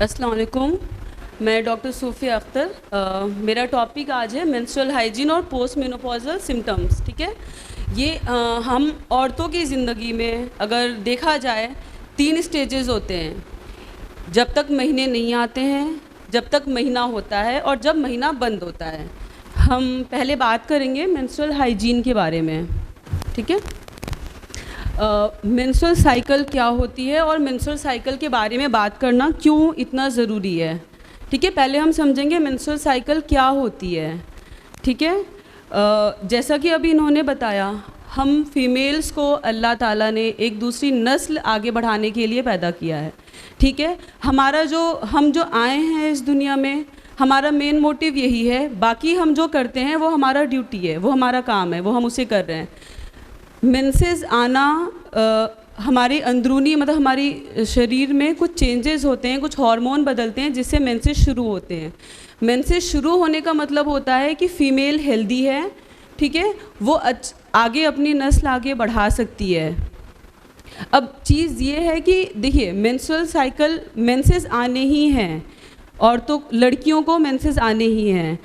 अस्सलाम वालेकुम। मैं डॉक्टर सूफिया अख्तर। मेरा टॉपिक आज है मेंस्ट्रुअल हाइजीन और पोस्ट मेनोपॉजल सिम्टम्स। ठीक है, ये हम औरतों की ज़िंदगी में अगर देखा जाए 3 स्टेजेस होते हैं। जब तक महीने नहीं आते हैं, जब तक महीना होता है और जब महीना बंद होता है। हम पहले बात करेंगे मेंस्ट्रुअल हाइजीन के बारे में। ठीक है, मेंस्ट्रुअल साइकिल क्या होती है और मेंस्ट्रुअल साइकिल के बारे में बात करना क्यों इतना ज़रूरी है। ठीक है, पहले हम समझेंगे मेंस्ट्रुअल साइकिल क्या होती है। ठीक है, जैसा कि अभी इन्होंने बताया, हम फीमेल्स को अल्लाह ताला ने एक दूसरी नस्ल आगे बढ़ाने के लिए पैदा किया है। ठीक है, हम जो आए हैं इस दुनिया में, हमारा मेन मोटिव यही है। बाकी हम जो करते हैं वो हमारा ड्यूटी है, वो हमारा काम है, वो हम उसे कर रहे हैं। मेंसेस आना हमारे अंदरूनी मतलब हमारी शरीर में कुछ चेंजेस होते हैं, कुछ हार्मोन बदलते हैं जिससे मेंसेस शुरू होते हैं। मेंसेस शुरू होने का मतलब होता है कि फ़ीमेल हेल्दी है। ठीक है, वो आगे अपनी नस्ल आगे बढ़ा सकती है। अब चीज़ ये है कि देखिए, मेंस्ट्रुअल साइकिल मेंसेस आने ही हैं, और तो लड़कियों को मेंसेस आने ही हैं।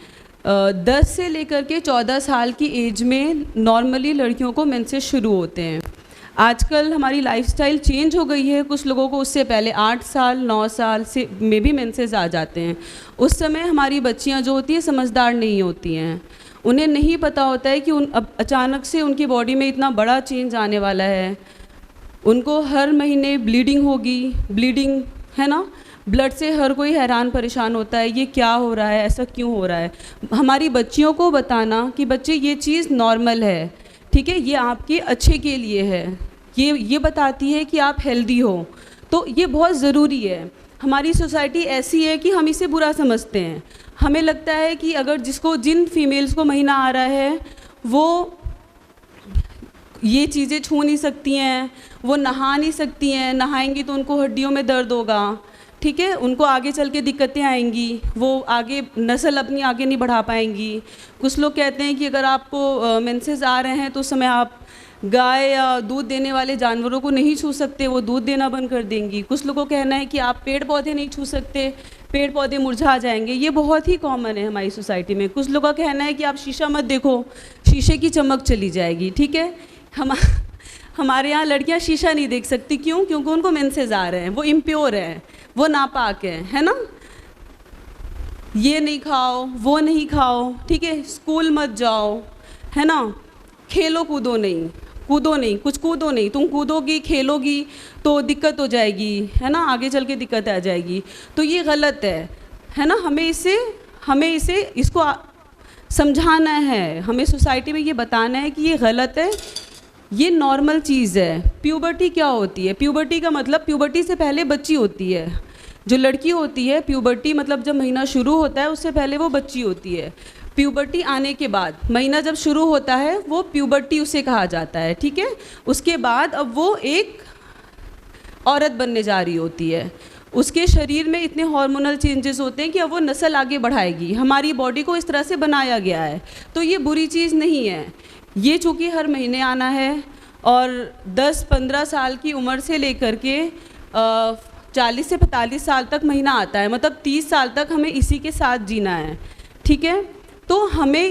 10 से लेकर के 14 साल की एज में नॉर्मली लड़कियों को मेंसेस शुरू होते हैं। आजकल हमारी लाइफस्टाइल चेंज हो गई है। कुछ लोगों को उससे पहले 8 साल 9 साल से में भी मेंसेस आ जाते हैं। उस समय हमारी बच्चियां जो होती हैं समझदार नहीं होती हैं। उन्हें नहीं पता होता है कि अब अचानक से उनकी बॉडी में इतना बड़ा चेंज आने वाला है। उनको हर महीने ब्लीडिंग होगी, ब्लीडिंग है ना, ब्लड से हर कोई हैरान परेशान होता है, ये क्या हो रहा है, ऐसा क्यों हो रहा है। हमारी बच्चियों को बताना कि बच्चे ये चीज़ नॉर्मल है, ठीक है, ये आपके अच्छे के लिए है, ये बताती है कि आप हेल्दी हो। तो ये बहुत ज़रूरी है। हमारी सोसाइटी ऐसी है कि हम इसे बुरा समझते हैं। हमें लगता है कि अगर जिन फीमेल्स को महीना आ रहा है वो ये चीज़ें छू नहीं सकती हैं, वो नहा नहीं सकती हैं, नहाएंगी तो उनको हड्डियों में दर्द होगा। ठीक है, उनको आगे चल के दिक्कतें आएंगी, वो आगे नस्ल अपनी आगे नहीं बढ़ा पाएंगी। कुछ लोग कहते हैं कि अगर आपको मेंसेस आ रहे हैं तो उस समय आप गाय या दूध देने वाले जानवरों को नहीं छू सकते, वो दूध देना बंद कर देंगी। कुछ लोगों का कहना है कि आप पेड़ पौधे नहीं छू सकते, पेड़ पौधे मुरझा जाएंगे। ये बहुत ही कॉमन है हमारी सोसाइटी में। कुछ लोगों का कहना है कि आप शीशा मत देखो, शीशे की चमक चली जाएगी। ठीक है, हमारे यहाँ लड़कियाँ शीशा नहीं देख सकती। क्यों? क्योंकि उनको मेंसेस आ रहे हैं, वो इम्प्योर हैं, वो नापाक है ना। ये नहीं खाओ, वो नहीं खाओ, ठीक है, स्कूल मत जाओ, है ना, खेलो कूदो नहीं, कुछ कूदो नहीं। तुम कूदोगी खेलोगी तो दिक्कत हो जाएगी, है ना, आगे चल के दिक्कत आ जाएगी। तो ये गलत है ना। हमें इसको समझाना है, हमें सोसाइटी में ये बताना है कि ये गलत है, ये नॉर्मल चीज़ है। प्यूबर्टी क्या होती है? प्यूबर्टी का मतलब प्यूबर्टी से पहले बच्ची होती है। जो लड़की होती है, प्यूबर्टी मतलब जब महीना शुरू होता है उससे पहले वो बच्ची होती है। प्यूबर्टी आने के बाद महीना जब शुरू होता है वो प्यूबर्टी उसे कहा जाता है। ठीक है, उसके बाद अब वो एक औरत बनने जा रही होती है। उसके शरीर में इतने हार्मोनल चेंजेस होते हैं कि अब वो नस्ल आगे बढ़ाएगी। हमारी बॉडी को इस तरह से बनाया गया है, तो ये बुरी चीज़ नहीं है। ये चूँकि हर महीने आना है और 10-15 साल की उम्र से लेकर के 40 से 45 साल तक महीना आता है, मतलब 30 साल तक हमें इसी के साथ जीना है। ठीक है, तो हमें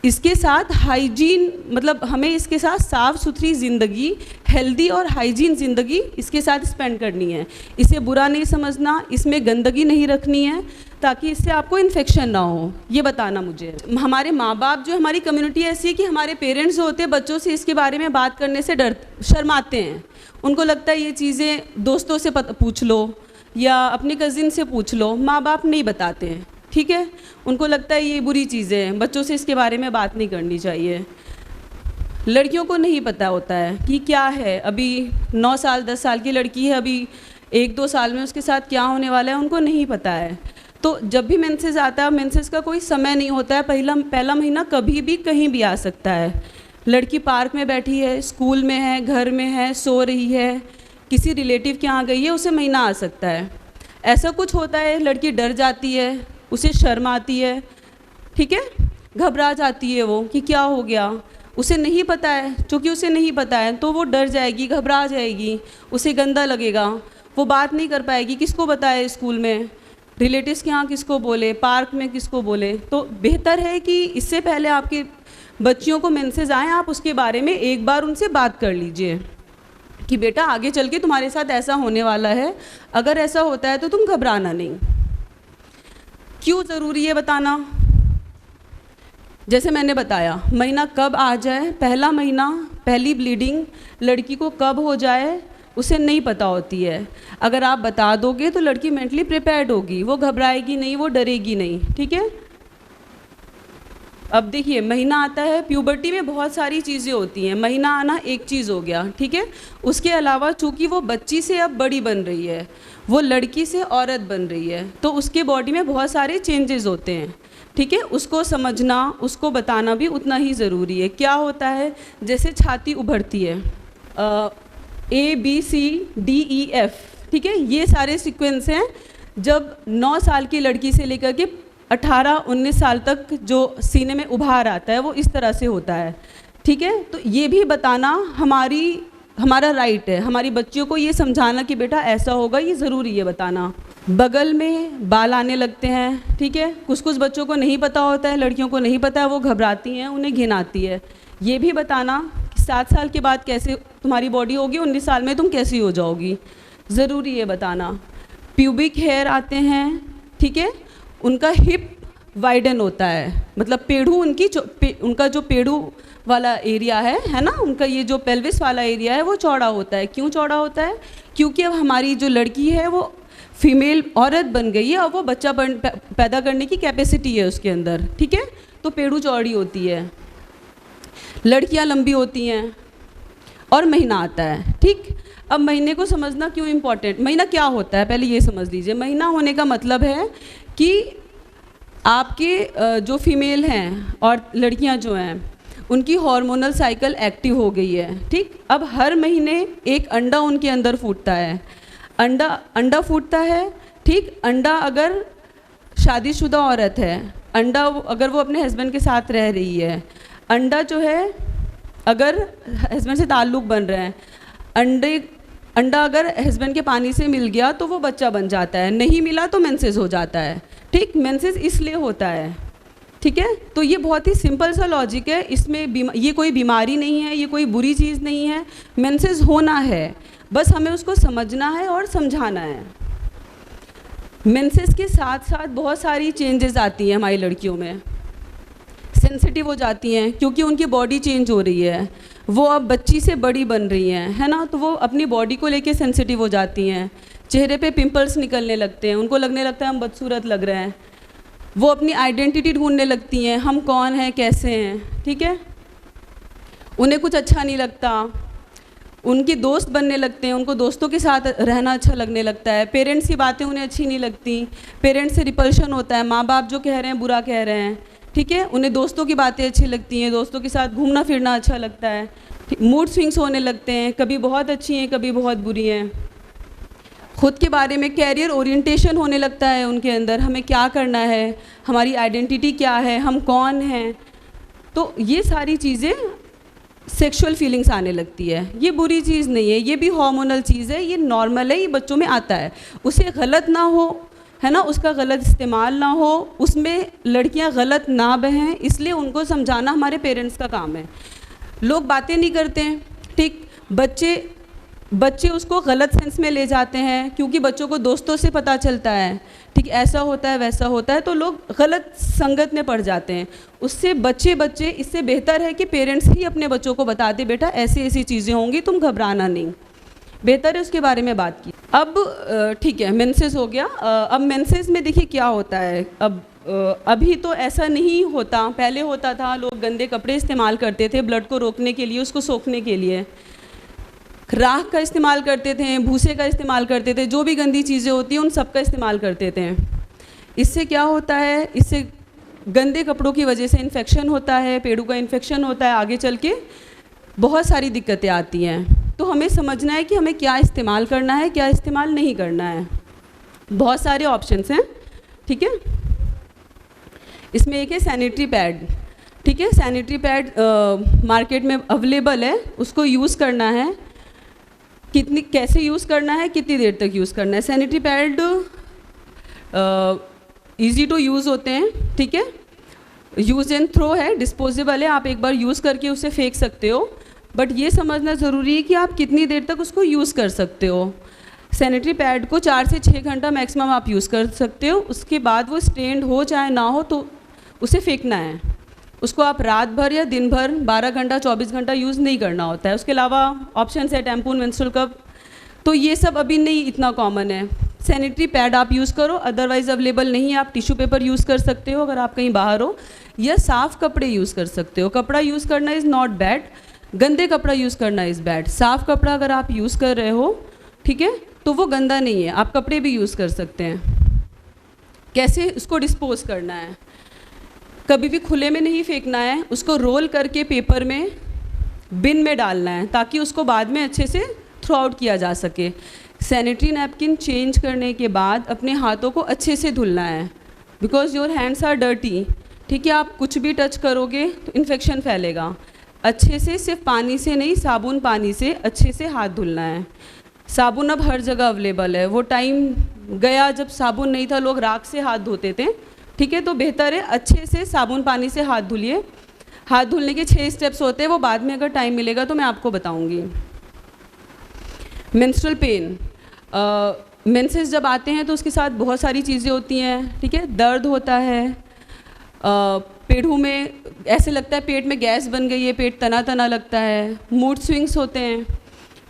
इसके साथ हाइजीन मतलब हमें इसके साथ साफ़ सुथरी ज़िंदगी, हेल्दी और हाइजीन ज़िंदगी इसके साथ स्पेंड करनी है। इसे बुरा नहीं समझना, इसमें गंदगी नहीं रखनी है ताकि इससे आपको इन्फेक्शन ना हो, ये बताना मुझे। हमारे माँ बाप जो, हमारी कम्युनिटी ऐसी है कि हमारे पेरेंट्स जो होते हैं बच्चों से इसके बारे में बात करने से शर्माते हैं। उनको लगता है ये चीज़ें दोस्तों से पूछ लो या अपने कज़िन से पूछ लो, माँ बाप नहीं बताते हैं। ठीक है, उनको लगता है ये बुरी चीज़ें हैं, बच्चों से इसके बारे में बात नहीं करनी चाहिए। लड़कियों को नहीं पता होता है कि क्या है। अभी 9 साल 10 साल की लड़की है, अभी 1-2 साल में उसके साथ क्या होने वाला है उनको नहीं पता है। तो जब भी मेंसेस आता है, मेंसेस का कोई समय नहीं होता है। पहला महीना कभी भी कहीं भी आ सकता है। लड़की पार्क में बैठी है, स्कूल में है, घर में है, सो रही है, किसी रिलेटिव के यहाँ गई है, उसे महीना आ सकता है। ऐसा कुछ होता है, लड़की डर जाती है, उसे शर्म आती है, ठीक है, घबरा जाती है वो कि क्या हो गया। उसे नहीं पता है, क्योंकि उसे नहीं पता है तो वो डर जाएगी, घबरा जाएगी, उसे गंदा लगेगा, वो बात नहीं कर पाएगी, किसको बताए स्कूल में, रिलेटिव्स के यहाँ किसको बोले, पार्क में किसको बोले। तो बेहतर है कि इससे पहले आपके बच्चियों को मेंसेस आए, आप उसके बारे में एक बार उनसे बात कर लीजिए कि बेटा आगे चल के तुम्हारे साथ ऐसा होने वाला है, अगर ऐसा होता है तो तुम घबराना नहीं। क्यों ज़रूरी है बताना? जैसे मैंने बताया, महीना कब आ जाए, पहला महीना, पहली ब्लीडिंग लड़की को कब हो जाए उसे नहीं पता होती है। अगर आप बता दोगे तो लड़की मेंटली प्रिपेयर्ड होगी, वो घबराएगी नहीं, वो डरेगी नहीं, ठीक है। अब देखिए, महीना आता है, प्यूबर्टी में बहुत सारी चीज़ें होती हैं, महीना आना एक चीज़ हो गया, ठीक है। उसके अलावा चूँकि वो बच्ची से अब बड़ी बन रही है, वो लड़की से औरत बन रही है, तो उसके बॉडी में बहुत सारे चेंजेस होते हैं, ठीक है। उसको समझना, उसको बताना भी उतना ही ज़रूरी है। क्या होता है, जैसे छाती उभरती है, ABCDEF, ठीक है, ये सारे सीक्वेंस हैं। जब 9 साल की लड़की से लेकर के 18-19 साल तक जो सीने में उभार आता है वो इस तरह से होता है, ठीक है। तो ये भी बताना हमारा राइट है, हमारी बच्चियों को ये समझाना कि बेटा ऐसा होगा, ये ज़रूरी है बताना। बगल में बाल आने लगते हैं, ठीक है, कुछ बच्चों को नहीं पता होता है, लड़कियों को नहीं पता है, वो घबराती हैं, उन्हें घिन आती है। ये भी बताना कि 7 साल के बाद कैसे तुम्हारी बॉडी होगी, 19 साल में तुम कैसी हो जाओगी, ज़रूरी है बताना। प्यूबिक हेयर आते हैं, ठीक है, उनका हिप वाइडन होता है, मतलब पेड़ू उनका जो पेड़ू वाला एरिया है ना, उनका ये जो पेल्विस वाला एरिया है वो चौड़ा होता है। क्यों चौड़ा होता है? क्योंकि अब हमारी जो लड़की है वो फीमेल औरत बन गई है और वो बच्चा पैदा करने की कैपेसिटी है उसके अंदर, ठीक है। तो पेड़ू चौड़ी होती है, लड़कियां लंबी होती हैं और महीना आता है, ठीक। अब महीने को समझना क्यों इम्पॉर्टेंट, महीना क्या होता है पहले ये समझ लीजिए। महीना होने का मतलब है कि आपके जो फीमेल हैं और लड़कियां जो हैं उनकी हार्मोनल साइकिल एक्टिव हो गई है, ठीक। अब हर महीने एक अंडा उनके अंदर फूटता है, अंडा फूटता है, ठीक। अंडा अगर शादीशुदा औरत है, अंडा अगर वो अपने हस्बैंड के साथ रह रही है, अंडा जो है अगर हस्बैंड से ताल्लुक़ बन रहे हैं, अंडा अगर हस्बैंड के पानी से मिल गया तो वो बच्चा बन जाता है, नहीं मिला तो मेंसेस हो जाता है, ठीक। मेंसेस इसलिए होता है, ठीक है। तो ये बहुत ही सिंपल सा लॉजिक है, इसमें ये कोई बीमारी नहीं है, ये कोई बुरी चीज़ नहीं है, मेंसेस होना है, बस हमें उसको समझना है और समझाना है। मेंसेस के साथ साथ बहुत सारी चेंजेस आती हैं हमारी लड़कियों में, सेंसिटिव हो जाती हैं क्योंकि उनकी बॉडी चेंज हो रही है, वो अब बच्ची से बड़ी बन रही हैं, है ना, तो वो अपनी बॉडी को लेके सेंसिटिव हो जाती हैं, चेहरे पे पिंपल्स निकलने लगते हैं, उनको लगने लगता है हम बदसूरत लग रहे हैं, वो अपनी आइडेंटिटी ढूंढने लगती हैं, हम कौन हैं, कैसे हैं, ठीक है। उन्हें कुछ अच्छा नहीं लगता, उनके दोस्त बनने लगते हैं, उनको दोस्तों के साथ रहना अच्छा लगने लगता है, पेरेंट्स की बातें उन्हें अच्छी नहीं लगती, पेरेंट्स से रिपल्शन होता है, माँ बाप जो कह रहे हैं बुरा कह रहे हैं, ठीक है। उन्हें दोस्तों की बातें अच्छी लगती हैं, दोस्तों के साथ घूमना फिरना अच्छा लगता है, मूड स्विंग्स होने लगते हैं, कभी बहुत अच्छी हैं कभी बहुत बुरी हैं। खुद के बारे में कैरियर ओरिएंटेशन होने लगता है उनके अंदर, हमें क्या करना है, हमारी आइडेंटिटी क्या है, हम कौन हैं। तो ये सारी चीज़ें सेक्सुअल फीलिंग्स आने लगती है, ये बुरी चीज़ नहीं है, ये भी हार्मोनल चीज़ है, ये नॉर्मल है, ये बच्चों में आता है, उसे गलत ना हो, है ना, उसका गलत इस्तेमाल ना हो, उसमें लड़कियां गलत ना बहें, इसलिए उनको समझाना हमारे पेरेंट्स का काम है। लोग बातें नहीं करते हैं, ठीक, बच्चे उसको गलत सेंस में ले जाते हैं क्योंकि बच्चों को दोस्तों से पता चलता है, ठीक, ऐसा होता है वैसा होता है, तो लोग गलत संगत में पड़ जाते हैं। उससे बच्चे इससे बेहतर है कि पेरेंट्स ही अपने बच्चों को बता दे, बेटा ऐसी ऐसी चीज़ें होंगी, तुम घबराना नहीं, बेहतर है उसके बारे में बात की। अब ठीक है, मेंसेस हो गया। अब मेंसेस में देखिए क्या होता है, अब अभी तो ऐसा नहीं होता, पहले होता था, लोग गंदे कपड़े इस्तेमाल करते थे ब्लड को रोकने के लिए, उसको सोखने के लिए, राख का इस्तेमाल करते थे, भूसे का इस्तेमाल करते थे, जो भी गंदी चीज़ें होती हैं उन सब का इस्तेमाल करते थे। इससे क्या होता है, इससे गंदे कपड़ों की वजह से इन्फेक्शन होता है, पेड़ों का इन्फेक्शन होता है, आगे चल के बहुत सारी दिक्कतें आती हैं। तो हमें समझना है कि हमें क्या इस्तेमाल करना है, क्या इस्तेमाल नहीं करना है। बहुत सारे ऑप्शंस हैं, ठीक है। इसमें एक है सैनिटरी पैड, ठीक है, सैनिटरी पैड मार्केट में अवेलेबल है, उसको यूज़ करना है। कितनी कैसे यूज़ करना है, कितनी देर तक यूज़ करना है। Sanitary pad easy to use होते हैं, ठीक है, यूज़ एंड थ्रो है, डिस्पोजेबल है, आप एक बार यूज़ करके उसे फेंक सकते हो, बट ये समझना ज़रूरी है कि आप कितनी देर तक उसको यूज़ कर सकते हो। सैनिटरी पैड को 4 से 6 घंटा मैक्सिमम आप यूज़ कर सकते हो, उसके बाद वो स्टेन्ड हो चाहे ना हो तो उसे फेंकना है। उसको आप रात भर या दिन भर 12 घंटा 24 घंटा यूज़ नहीं करना होता है। उसके अलावा ऑप्शन है टैम्पून, मेंस्ट्रुअल कप, तो ये सब अभी नहीं इतना कॉमन है। सैनिटरी पैड आप यूज़ करो, अदरवाइज़ अवेलेबल नहीं है आप टिश्यू पेपर यूज़ कर सकते हो अगर आप कहीं बाहर हो, या साफ़ कपड़े यूज़ कर सकते हो। कपड़ा यूज़ करना इज़ नॉट बैड, गंदे कपड़ा यूज़ करना इज़ बैड। साफ़ कपड़ा अगर आप यूज़ कर रहे हो, ठीक है, तो वो गंदा नहीं है, आप कपड़े भी यूज़ कर सकते हैं। कैसे उसको डिस्पोज करना है, कभी भी खुले में नहीं फेंकना है, उसको रोल करके पेपर में बिन में डालना है ताकि उसको बाद में अच्छे से थ्रो आउट किया जा सके। सैनिटरी नैपकिन चेंज करने के बाद अपने हाथों को अच्छे से धुलना है, because your hands are dirty, ठीक है, आप कुछ भी टच करोगे तो इन्फेक्शन फैलेगा। अच्छे से, सिर्फ पानी से नहीं, साबुन पानी से अच्छे से हाथ धुलना है। साबुन अब हर जगह अवेलेबल है, वो टाइम गया जब साबुन नहीं था, लोग राख से हाथ धोते थे, ठीक है, तो बेहतर है अच्छे से साबुन पानी से हाथ धुलिए। हाथ धुलने के 6 स्टेप्स होते हैं, वो बाद में अगर टाइम मिलेगा तो मैं आपको बताऊंगी। मेंस्ट्रुअल पेन, मेंसेस जब आते हैं तो उसके साथ बहुत सारी चीज़ें होती हैं, ठीक है, दर्द होता है, पेड़ों में ऐसे लगता है पेट में गैस बन गई है, पेट तना तना लगता है, मूड स्विंग्स होते हैं,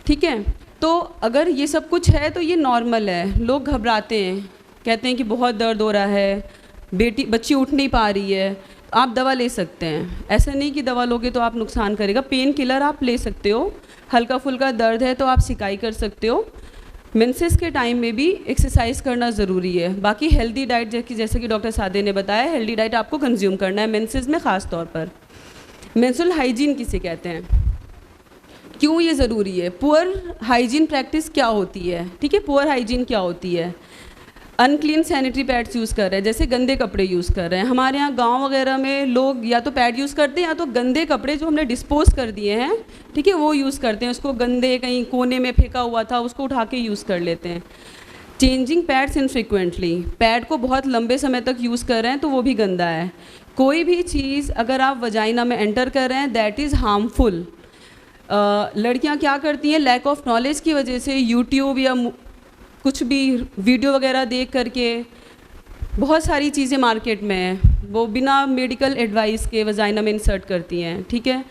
ठीक है। तो अगर ये सब कुछ है तो ये नॉर्मल है। लोग घबराते हैं, कहते हैं कि बहुत दर्द हो रहा है, बच्ची उठ नहीं पा रही है, आप दवा ले सकते हैं। ऐसा नहीं कि दवा लोगे तो आप नुकसान करेगा, पेन किलर आप ले सकते हो। हल्का फुल्का दर्द है तो आप सिकाई कर सकते हो। मेंसेस के टाइम में भी एक्सरसाइज करना ज़रूरी है। बाकी हेल्दी डाइट जैसे कि डॉक्टर सादे ने बताया, हेल्दी डाइट आपको कंज्यूम करना है मेंसेस में ख़ास तौर पर। मेंस्ट्रुअल हाइजीन किसे कहते हैं, क्यों ये ज़रूरी है, पुअर हाइजीन प्रैक्टिस क्या होती है, ठीक है, पुअर हाइजीन क्या होती है। अनक्लीन सैनिटरी पैड्स यूज़ कर रहे हैं, जैसे गंदे कपड़े यूज़ कर रहे हैं। हमारे यहाँ गांव वगैरह में लोग या तो पैड यूज़ करते हैं या तो गंदे कपड़े जो हमने डिस्पोज कर दिए हैं, ठीक है, वो यूज़ करते हैं। उसको गंदे कहीं कोने में फेंका हुआ था उसको उठा के यूज़ कर लेते हैं। चेंजिंग पैड्स इनफ्रिक्वेंटली, पैड को बहुत लंबे समय तक यूज़ कर रहे हैं तो वो भी गंदा है। कोई भी चीज़ अगर आप वजाइना में एंटर कर रहे हैं दैट इज़ हार्मफुल। लड़कियाँ क्या करती हैं, लैक ऑफ नॉलेज की वजह से यूट्यूब या कुछ भी वीडियो वगैरह देख करके, बहुत सारी चीज़ें मार्केट में हैं, वो बिना मेडिकल एडवाइस के वजाइना में इंसर्ट करती हैं, ठीक है।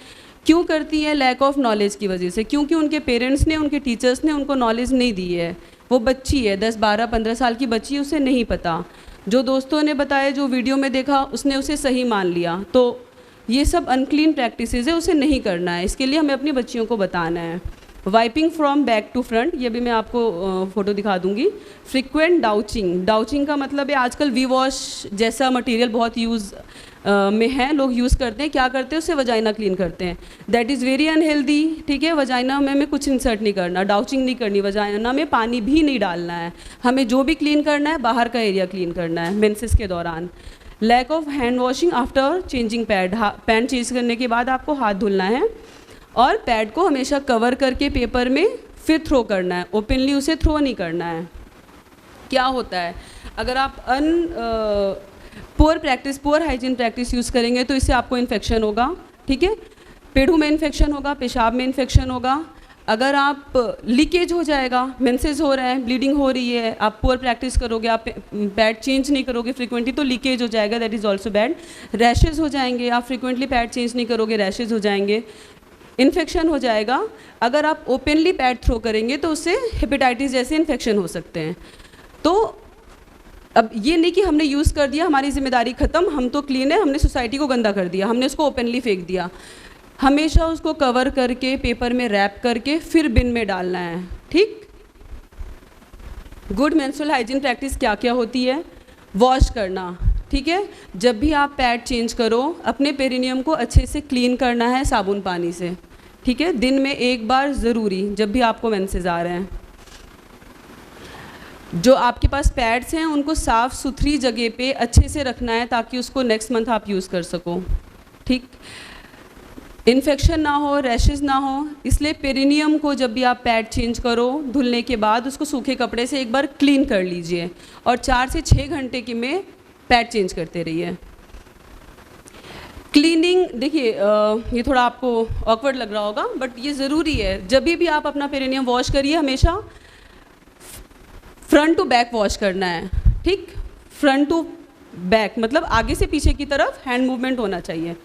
क्यों करती हैं, लैक ऑफ नॉलेज की वजह से, क्योंकि उनके पेरेंट्स ने, उनके टीचर्स ने उनको नॉलेज नहीं दी है। वो बच्ची है, 10, 12, 15 साल की बच्ची, उसे नहीं पता, जो दोस्तों ने बताया, जो वीडियो में देखा उसने उसे सही मान लिया। तो ये सब अनक्लीन प्रैक्टिसेस है, उसे नहीं करना है। इसके लिए हमें अपनी बच्चियों को बताना है। Wiping from back to front, ये भी मैं आपको फ़ोटो दिखा दूंगी। फ्रिक्वेंट डाउचिंग, डाउचिंग का मतलब है आजकल वी वॉश जैसा मटेरियल बहुत यूज़ में है, लोग यूज़ करते हैं। क्या करते हैं, उससे वजाइना क्लीन करते हैं, दैट इज़ वेरी अनहेल्दी, ठीक है। वजाइना में हमें कुछ इंसर्ट नहीं करना, डाउचिंग नहीं करनी, वजाइना में पानी भी नहीं डालना है। हमें जो भी क्लीन करना है बाहर का एरिया क्लीन करना है मेंसेस के दौरान। Lack of hand washing after changing pad, pad change करने के बाद आपको हाथ धुलना है और पैड को हमेशा कवर करके पेपर में फिर थ्रो करना है, ओपनली उसे थ्रो नहीं करना है। क्या होता है, अगर आप पुअर हाइजीन प्रैक्टिस यूज़ करेंगे तो इससे आपको इन्फेक्शन होगा, ठीक है, पेड़ों में इन्फेक्शन होगा, पेशाब में इन्फेक्शन होगा। अगर आप लीकेज हो जाएगा, मेंसेस हो रहा है, ब्लीडिंग हो रही है, आप पुअर प्रैक्टिस करोगे, आप पैड चेंज नहीं करोगे फ्रीक्वेंटली तो लीकेज हो जाएगा, that is also bad. Rashes हो जाएंगे, आप फ्रीक्वेंटली पैड चेंज नहीं करोगे, रैशेज़ हो जाएंगे, इन्फेक्शन हो जाएगा। अगर आप ओपनली पैड थ्रो करेंगे तो उससे हेपेटाइटिस जैसे इन्फेक्शन हो सकते हैं। तो अब ये नहीं कि हमने यूज़ कर दिया, हमारी जिम्मेदारी ख़त्म, हम तो क्लीन है, हमने सोसाइटी को गंदा कर दिया, हमने उसको ओपनली फेंक दिया। हमेशा उसको कवर करके पेपर में रैप करके फिर बिन में डालना है, ठीक। गुड मेंस्ट्रुअल हाइजीन प्रैक्टिस क्या क्या होती है, वॉश करना, ठीक है, जब भी आप पैड चेंज करो अपने पेरिनियम को अच्छे से क्लीन करना है साबुन पानी से, ठीक है, दिन में 1 बार ज़रूरी, जब भी आपको मेंसेस आ रहे हैं। जो आपके पास पैड्स हैं उनको साफ़ सुथरी जगह पे अच्छे से रखना है ताकि उसको नेक्स्ट मंथ आप यूज़ कर सको, ठीक। इन्फेक्शन ना हो, रैशेज़ ना हो, इसलिए पेरिनियम को जब भी आप पैड चेंज करो धुलने के बाद उसको सूखे कपड़े से एक बार क्लीन कर लीजिए और 4 से 6 घंटे के में पैड चेंज करते रहिए। क्लीनिंग देखिए ये थोड़ा आपको ऑकवर्ड लग रहा होगा बट ये ज़रूरी है। जब भी आप अपना पेरिनियम वॉश करिए हमेशा फ्रंट टू बैक वॉश करना है, ठीक? फ्रंट टू बैक मतलब आगे से पीछे की तरफ हैंड मूवमेंट होना चाहिए,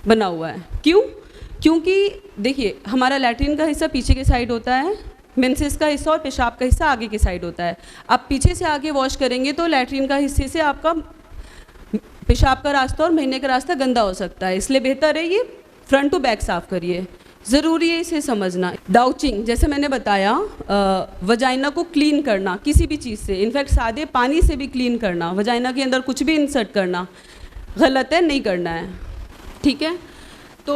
बना हुआ है। क्यों? क्योंकि देखिए हमारा लैट्रिन का हिस्सा पीछे के साइड होता है, मेंसेस का हिस्सा और पेशाब का हिस्सा आगे के साइड होता है। आप पीछे से आगे वॉश करेंगे तो लैट्रिन का हिस्से से आपका पेशाब का रास्ता और महीने का रास्ता गंदा हो सकता है, इसलिए बेहतर है ये फ्रंट टू बैक साफ़ करिए। ज़रूरी है इसे समझना। डाउचिंग जैसे मैंने बताया, वजाइना को क्लीन करना किसी भी चीज़ से, इनफैक्ट सादे पानी से भी क्लीन करना, वजाइना के अंदर कुछ भी इंसर्ट करना गलत है, नहीं करना है, ठीक है? तो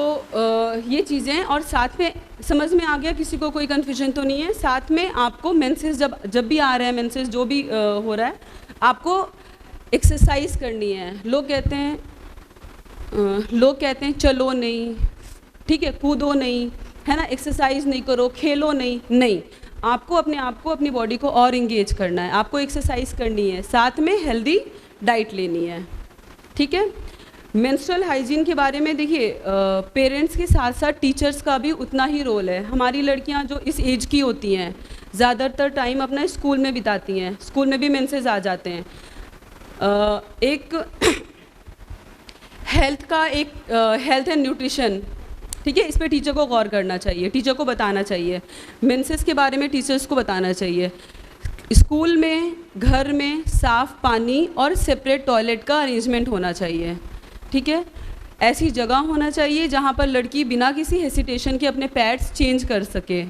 ये चीज़ें, और साथ में समझ में आ गया, किसी को कोई कन्फ्यूजन तो नहीं है? साथ में आपको मेंसेस जब भी आ रहे हैं, मेंसेस जो भी हो रहा है, आपको एक्सरसाइज करनी है। लोग कहते हैं चलो नहीं, ठीक है, कूदो नहीं, है ना, एक्सरसाइज नहीं करो, खेलो नहीं, आपको अपने आप को, अपनी बॉडी को और इंगेज करना है। आपको एक्सरसाइज करनी है, साथ में हेल्दी डाइट लेनी है, ठीक है? मेंस्ट्रुअल हाइजीन के बारे में देखिए, पेरेंट्स के साथ साथ टीचर्स का भी उतना ही रोल है। हमारी लड़कियां जो इस एज की होती हैं ज़्यादातर टाइम अपना स्कूल में बिताती हैं, स्कूल में भी मेंसेस आ जाते हैं। एक हेल्थ एंड न्यूट्रिशन, ठीक है, इस पर टीचर को गौर करना चाहिए, टीचर को बताना चाहिए, मेंसेस के बारे में टीचर्स को बताना चाहिए। स्कूल में, घर में साफ़ पानी और सेपरेट टॉयलेट का अरेंजमेंट होना चाहिए, ठीक है? ऐसी जगह होना चाहिए जहाँ पर लड़की बिना किसी हेसिटेशन के अपने पैड्स चेंज कर सके,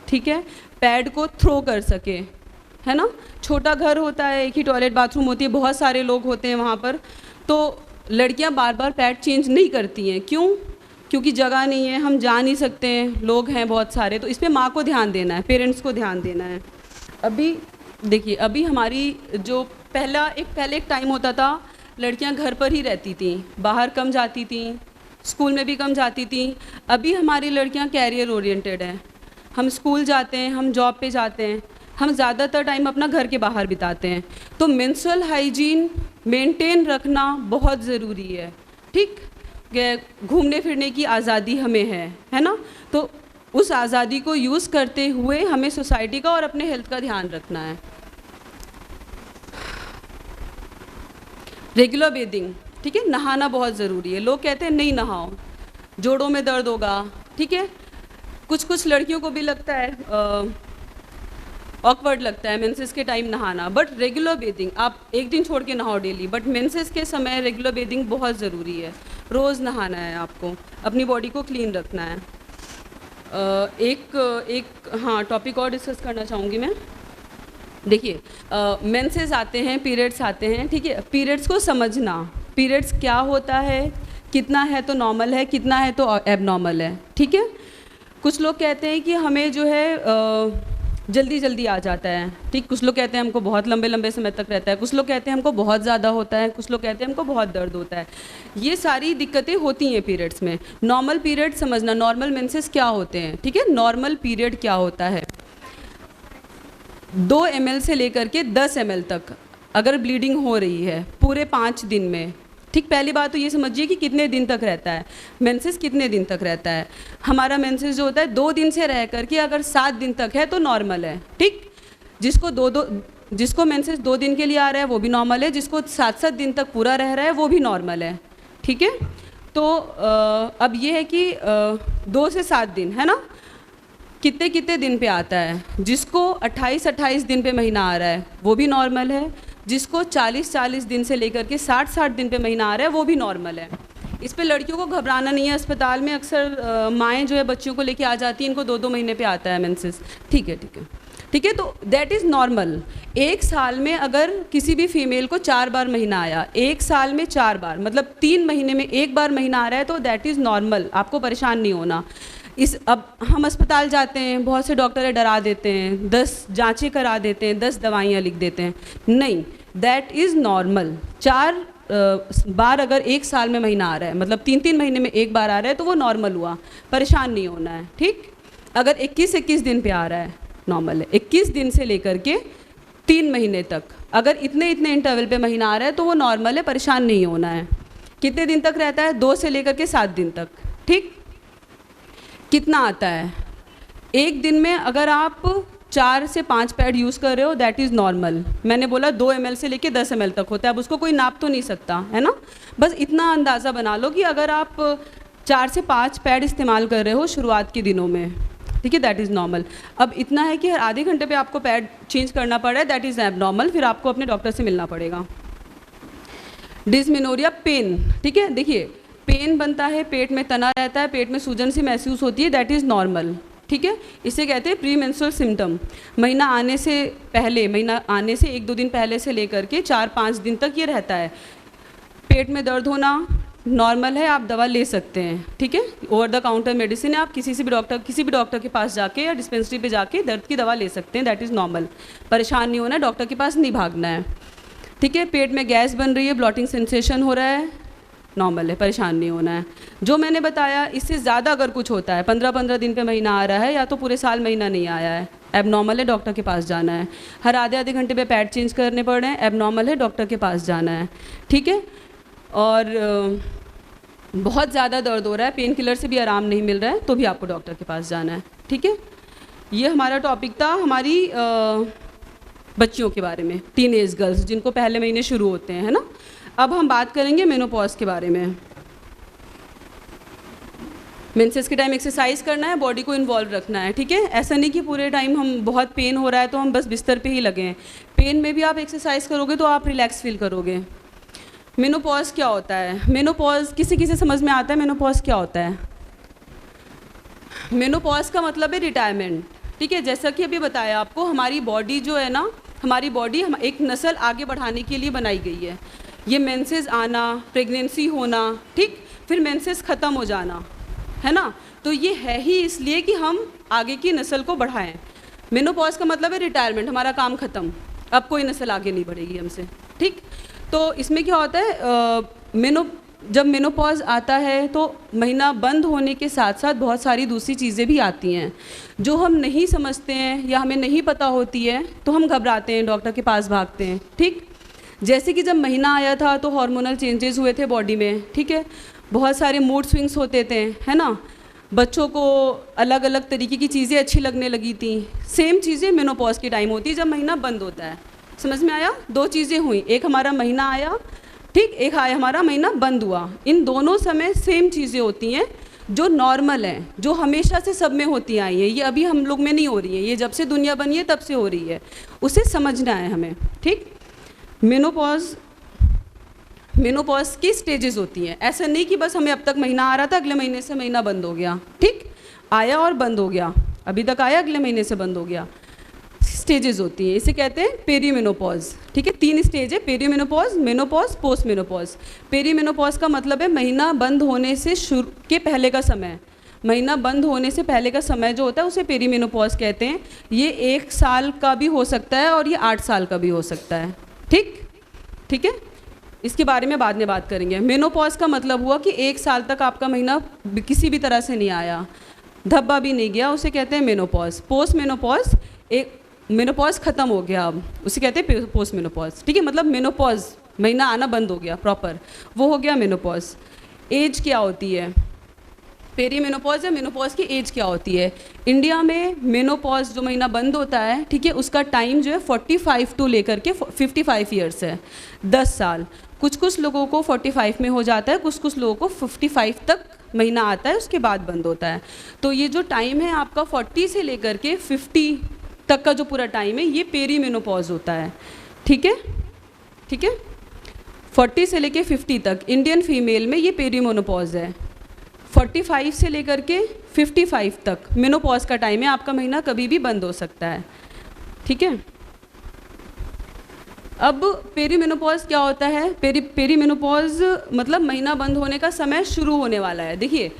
ठीक है, पैड को थ्रो कर सके, है ना? छोटा घर होता है, एक ही टॉयलेट बाथरूम होती है, बहुत सारे लोग होते हैं वहाँ पर, तो लड़कियाँ बार बार पैड चेंज नहीं करती हैं। क्यों? क्योंकि जगह नहीं है, हम जा नहीं सकते हैं, लोग हैं बहुत सारे, तो इस पर माँ को ध्यान देना है, पेरेंट्स को ध्यान देना है। अभी देखिए, अभी हमारी जो पहले एक टाइम होता था, लड़कियां घर पर ही रहती थी, बाहर कम जाती थी, स्कूल में भी कम जाती थी। अभी हमारी लड़कियां कैरियर ओरिएंटेड हैं, हम स्कूल जाते हैं, हम जॉब पे जाते हैं, हम ज़्यादातर टाइम अपना घर के बाहर बिताते हैं, तो मेंस्ट्रुअल हाइजीन मेंटेन रखना बहुत ज़रूरी है, ठीक? घूमने फिरने की आज़ादी हमें है ना? तो उस आज़ादी को यूज़ करते हुए हमें सोसाइटी का और अपने हेल्थ का ध्यान रखना है। रेगुलर बेदिंग, ठीक है, नहाना बहुत ज़रूरी है। लोग कहते हैं नहीं नहाओ, जोड़ों में दर्द होगा, ठीक है, कुछ लड़कियों को भी लगता है, ऑकवर्ड लगता है मेंसेस के टाइम नहाना, बट रेगुलर बेदिंग, आप एक दिन छोड़ के नहाओ डेली, बट मेंसेस के समय रेगुलर बेदिंग बहुत ज़रूरी है। रोज़ नहाना है आपको, अपनी बॉडी को क्लीन रखना है। हाँ, टॉपिक और डिस्कस करना चाहूँगी मैं। देखिए, मेंसेस आते हैं, पीरियड्स आते हैं, ठीक है, पीरियड्स को समझना, पीरियड्स क्या होता है, कितना है तो नॉर्मल है, कितना है तो एबनॉर्मल है, ठीक है? कुछ लोग कहते हैं कि हमें जो है जल्दी जल्दी आ जाता है, ठीक, कुछ लोग कहते हैं हमको बहुत लंबे लंबे समय तक रहता है, कुछ लोग कहते हैं हमको बहुत ज़्यादा होता है, कुछ लोग कहते हैं हमको बहुत दर्द होता है। ये सारी दिक्कतें होती हैं पीरियड्स में। नॉर्मल पीरियड समझना, नॉर्मल मेंसेस क्या होते हैं, ठीक है? नॉर्मल पीरियड क्या होता है, 2 ml से लेकर के 10 ml तक अगर ब्लीडिंग हो रही है पूरे 5 दिन में, ठीक, पहली बात तो ये समझिए कि कितने दिन तक रहता है मेंसेस, कितने दिन तक रहता है। हमारा मेंसेस जो होता है 2 दिन से रह करके अगर 7 दिन तक है तो नॉर्मल है, ठीक? जिसको मेंसेस 2 दिन के लिए आ रहा है वो भी नॉर्मल है, जिसको 7-7 दिन तक पूरा रह रहा है वो भी नॉर्मल है, ठीक है? तो अब ये है कि 2 से 7 दिन, है ना, कितने दिन पे आता है। जिसको 28-28 दिन पे महीना आ रहा है वो भी नॉर्मल है, जिसको 40-40 दिन से लेकर के 60-60 दिन पे महीना आ रहा है वो भी नॉर्मल है। इस पे लड़कियों को घबराना नहीं है। अस्पताल में अक्सर माएँ जो है बच्चियों को लेके आ जाती हैं, इनको 2-2 महीने पे आता है मेंसेस, ठीक है, तो दैट इज़ नॉर्मल। 1 साल में अगर किसी भी फीमेल को 4 बार महीना आया, 1 साल में 4 बार, मतलब 3 महीने में 1 बार महीना आ रहा है, तो दैट इज़ नॉर्मल, आपको परेशान नहीं होना। अब हम अस्पताल जाते हैं, बहुत से डॉक्टर डरा देते हैं, 10 जांचें करा देते हैं, 10 दवाइयाँ लिख देते हैं, नहीं, दैट इज़ नॉर्मल। 4 बार अगर एक साल में महीना आ रहा है, मतलब 3-3 महीने में एक बार आ रहा है, तो वो नॉर्मल हुआ, परेशान नहीं होना है, ठीक। अगर 21-21 दिन पे आ रहा है, नॉर्मल है। 21 दिन से लेकर के 3 महीने तक अगर इतने इंटरवल पे महीना आ रहा है तो वो नॉर्मल है, परेशान नहीं होना है। कितने दिन तक रहता है? 2 से लेकर के 7 दिन तक, ठीक। कितना आता है? एक दिन में अगर आप 4 से 5 पैड यूज़ कर रहे हो, दैट इज़ नॉर्मल। मैंने बोला 2 ml से लेके 10 ml तक होता है। अब उसको कोई नाप तो नहीं सकता है ना, बस इतना अंदाज़ा बना लो कि अगर आप 4 से 5 पैड इस्तेमाल कर रहे हो शुरुआत के दिनों में, ठीक है, दैट इज़ नॉर्मल। अब इतना है कि हर आधे घंटे पे आपको पैड चेंज करना पड़ रहा है, दैट इज़ एबनॉर्मल, फिर आपको अपने डॉक्टर से मिलना पड़ेगा। डिस्मेनोरिया पेन, ठीक है, देखिए पेन बनता है, पेट में तना रहता है, पेट में सूजन सी महसूस होती है, दैट इज़ नॉर्मल, ठीक है। इसे कहते हैं प्री मेंस्ट्रुअल सिम्टम। महीना आने से पहले, महीना आने से 1-2 दिन पहले से लेकर के 4-5 दिन तक ये रहता है। पेट में दर्द होना नॉर्मल है, आप दवा ले सकते हैं, ठीक है, ओवर द काउंटर मेडिसिन है, आप किसी भी डॉक्टर के पास जाके या डिस्पेंसरी पे जाके दर्द की दवा ले सकते हैं, दैट इज़ नॉर्मल। परेशान नहीं होना है, डॉक्टर के पास नहीं भागना है, ठीक है। पेट में गैस बन रही है, ब्लॉटिंग सेंसेशन हो रहा है, नॉर्मल है, परेशान नहीं होना है। जो मैंने बताया इससे ज़्यादा अगर कुछ होता है, 15-15 दिन पे महीना आ रहा है या तो पूरे साल महीना नहीं आया है, एबनॉर्मल है, डॉक्टर के पास जाना है। हर आधे घंटे पे पैड चेंज करने पड़ रहे हैं, एबनॉर्मल है, डॉक्टर के पास जाना है, ठीक है। और बहुत ज़्यादा दर्द हो रहा है, पेन किलर से भी आराम नहीं मिल रहा है, तो भी आपको डॉक्टर के पास जाना है, ठीक है। ये हमारा टॉपिक था हमारी बच्चियों के बारे में, टीनेज गर्ल्स जिनको पहले महीने शुरू होते हैं, है ना। अब हम बात करेंगे मेनोपॉज के बारे में। मेंसेस के टाइम एक्सरसाइज करना है, बॉडी को इन्वॉल्व रखना है, ठीक है। ऐसा नहीं कि पूरे टाइम हम बहुत पेन हो रहा है तो हम बस बिस्तर पे ही लगे हैं। पेन में भी आप एक्सरसाइज करोगे तो आप रिलैक्स फील करोगे। मेनोपॉज क्या होता है? मेनोपॉज किसी समझ में आता है मेनोपॉज क्या होता है? मेनोपॉज का मतलब है रिटायरमेंट, ठीक है। जैसा कि अभी बताया आपको, हमारी बॉडी जो है ना, हमारी बॉडी हम एक नस्ल आगे बढ़ाने के लिए बनाई गई है। ये मेंसेस आना, प्रेगनेंसी होना, ठीक, फिर मेंसेस ख़त्म हो जाना, है ना, तो ये है ही इसलिए कि हम आगे की नस्ल को बढ़ाएं। मेनोपॉज का मतलब है रिटायरमेंट, हमारा काम ख़त्म, अब कोई नस्ल आगे नहीं बढ़ेगी हमसे, ठीक। तो इसमें क्या होता है, जब मेनोपॉज आता है तो महीना बंद होने के साथ साथ बहुत सारी दूसरी चीज़ें भी आती हैं जो हम नहीं समझते हैं या हमें नहीं पता होती है, तो हम घबराते हैं, डॉक्टर के पास भागते हैं, ठीक। जैसे कि जब महीना आया था तो हार्मोनल चेंजेस हुए थे बॉडी में, ठीक है, बहुत सारे मूड स्विंग्स होते थे, है ना, बच्चों को अलग अलग तरीके की चीज़ें अच्छी लगने लगी थी। सेम चीज़ें मेनोपॉज के टाइम होती है जब महीना बंद होता है। समझ में आया? 2 चीज़ें हुई, एक हमारा महीना आया, ठीक, एक आया हमारा महीना बंद हुआ। इन दोनों समय सेम चीज़ें होती हैं जो नॉर्मल हैं, जो हमेशा से सब में होती आई हैं, ये अभी हम लोग में नहीं हो रही है, ये जब से दुनिया बनी है तब से हो रही है, उसे समझना है हमें, ठीक। मेनोपॉज की स्टेजेस होती हैं, ऐसा नहीं कि बस हमें अब तक महीना आ रहा था, अगले महीने से महीना बंद हो गया, ठीक, आया और बंद हो गया, अभी तक आया, अगले महीने से बंद हो गया। स्टेजेस होती हैं, इसे कहते हैं पेरीमेनोपॉज, ठीक है। 3 स्टेज है, perimenopause, menopause, post menopause. Perimenopause का मतलब है महीना बंद होने से शुरू के पहले का समय, महीना बंद होने से पहले का समय जो होता है उसे पेरीमेनोपॉज कहते हैं। ये 1 साल का भी हो सकता है और ये 8 साल का भी हो सकता है, ठीक है। इसके बारे में बाद में बात करेंगे। मेनोपॉज का मतलब हुआ कि 1 साल तक आपका महीना किसी भी तरह से नहीं आया, धब्बा भी नहीं गया, उसे कहते हैं मेनोपॉज। पोस्ट मेनोपॉज, एक मेनोपॉज ख़त्म हो गया, अब उसे कहते हैं पोस्ट मेनोपॉज, ठीक है, मतलब मेनोपॉज महीना आना बंद हो गया प्रॉपर, वो हो गया मेनोपॉज। एज क्या होती है? पेरीमेनोपॉज या मेनोपॉज की एज क्या होती है? इंडिया में मेनोपॉज जो महीना बंद होता है, ठीक है, उसका टाइम जो है 45 टू लेकर के 55 ईयर्स है, 10 साल। कुछ लोगों को 45 में हो जाता है, कुछ लोगों को 55 तक महीना आता है, उसके बाद बंद होता है। तो ये जो टाइम है आपका 40 से लेकर के 50 तक का जो पूरा टाइम है, ये पेरीमेनोपॉज होता है, ठीक है, 40 से लेकर 50 तक इंडियन फीमेल में ये पेरीमेनोपॉज है। 45 से लेकर के 55 तक मेनोपॉज का टाइम है, आपका महीना कभी भी बंद हो सकता है, ठीक है। अब पेरीमेनोपॉज क्या होता है? पेरीमेनोपॉज मतलब महीना बंद होने का समय शुरू होने वाला है। देखिए,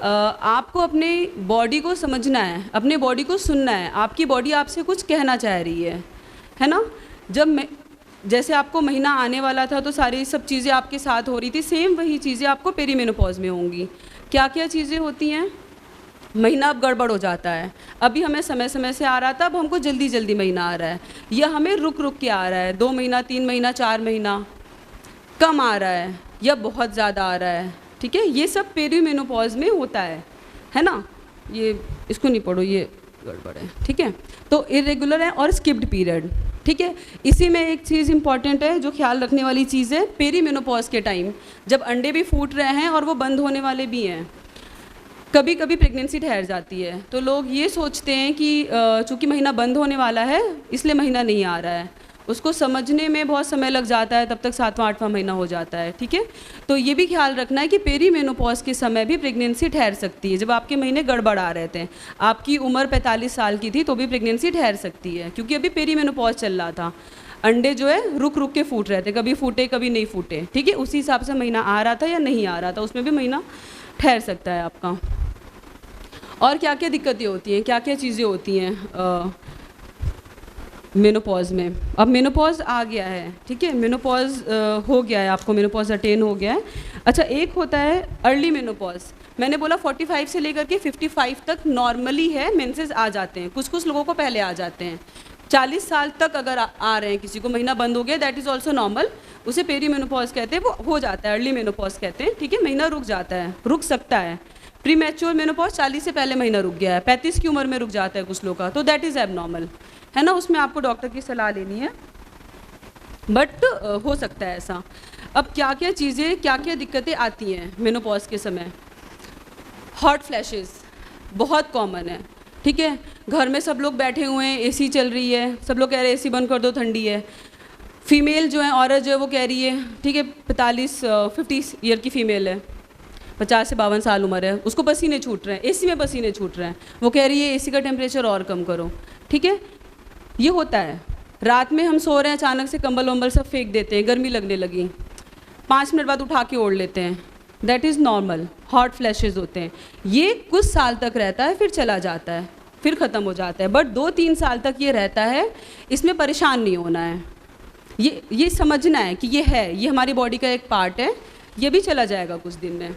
आपको अपने बॉडी को समझना है, अपने बॉडी को सुनना है, आपकी बॉडी आपसे कुछ कहना चाह रही है ना। जैसे आपको महीना आने वाला था तो सारी सब चीज़ें आपके साथ हो रही थी, सेम वही चीज़ें आपको पेरीमेनोपॉज में होंगी। क्या क्या चीज़ें होती हैं? महीना अब गड़बड़ हो जाता है, अभी हमें समय समय से आ रहा था, अब हमको जल्दी जल्दी महीना आ रहा है, या हमें रुक रुक के आ रहा है, 2 महीना 3 महीना 4 महीना कम आ रहा है या बहुत ज़्यादा आ रहा है। ठीक है, ये सब पेरीमेनोपॉज में होता है ना। ये इसको नहीं पढ़ो, ये गड़बड़ है। ठीक है, तो इरेगुलर है और स्किप्ड पीरियड। ठीक है, इसी में एक चीज़ इंपॉर्टेंट है जो ख्याल रखने वाली चीज़ है, पेरीमेनोपॉज के टाइम जब अंडे भी फूट रहे हैं और वो बंद होने वाले भी हैं, कभी कभी प्रेगनेंसी ठहर जाती है, तो लोग ये सोचते हैं कि चूँकि महीना बंद होने वाला है इसलिए महीना नहीं आ रहा है। उसको समझने में बहुत समय लग जाता है, तब तक 7वां 8वां महीना हो जाता है। ठीक है, तो ये भी ख्याल रखना है कि पेरीमेनोपॉज के समय भी प्रेगनेंसी ठहर सकती है। जब आपके महीने गड़बड़ आ रहे थे, आपकी उम्र 45 साल की थी, तो भी प्रेगनेंसी ठहर सकती है, क्योंकि अभी पेरीमेनोपॉज चल रहा था, अंडे जो है रुक रुक के फूट रहे थे, कभी फूटे कभी नहीं फूटे। ठीक है, उसी हिसाब से महीना आ रहा था या नहीं आ रहा था, उसमें भी महीना ठहर सकता है आपका। और क्या क्या दिक्कतें होती हैं, क्या क्या चीज़ें होती हैं मेनोपॉज में? अब मेनोपॉज आ गया है, ठीक है, मेनोपॉज हो गया है, आपको मेनोपॉज अटेन हो गया है। अच्छा, एक होता है अर्ली मेनोपॉज। मैंने बोला 45 से लेकर के 55 तक नॉर्मली है, मेंसेस आ जाते हैं, कुछ कुछ लोगों को पहले आ जाते हैं। 40 साल तक अगर आ रहे हैं, किसी को महीना बंद हो गया, दैट इज़ ऑल्सो नॉर्मल, उसे पेरी मेनोपॉज कहते हैं, वो हो जाता है, अर्ली मेनोपॉज कहते हैं। ठीक है, महीना रुक जाता है, रुक सकता है। प्री मैच्योर मेनोपॉज 40 से पहले महीना रुक गया है, 35 की उम्र में रुक जाता है कुछ लोग का, तो दैट इज़ एबनॉर्मल, है ना। उसमें आपको डॉक्टर की सलाह लेनी है, बट हो सकता है ऐसा। अब क्या क्या चीज़ें, क्या क्या दिक्कतें आती हैं मेनोपॉज के समय? हॉट फ्लैशेस बहुत कॉमन है। ठीक है, घर में सब लोग बैठे हुए हैं, एसी चल रही है, सब लोग कह रहे हैं एसी बंद कर दो, ठंडी है। फीमेल जो है, औरत जो है, वो कह रही है, ठीक है, 50 ईयर की फीमेल है, 50 से 52 साल उम्र है, उसको पसीने छूट रहे हैं, एसी में पसीने छूट रहे हैं, वो कह रही है एसी का टेम्परेचर और कम करो। ठीक है, ये होता है। रात में हम सो रहे हैं, अचानक से कंबल वंबल सब फेंक देते हैं, गर्मी लगने लगी, 5 मिनट बाद उठा के ओढ़ लेते हैं, that is normal, hot flashes होते हैं। ये कुछ साल तक रहता है, फिर चला जाता है, फिर ख़त्म हो जाता है, बट 2-3 साल तक ये रहता है, इसमें परेशान नहीं होना है। ये समझना है कि ये है, ये हमारी बॉडी का एक पार्ट है, ये भी चला जाएगा कुछ दिन में।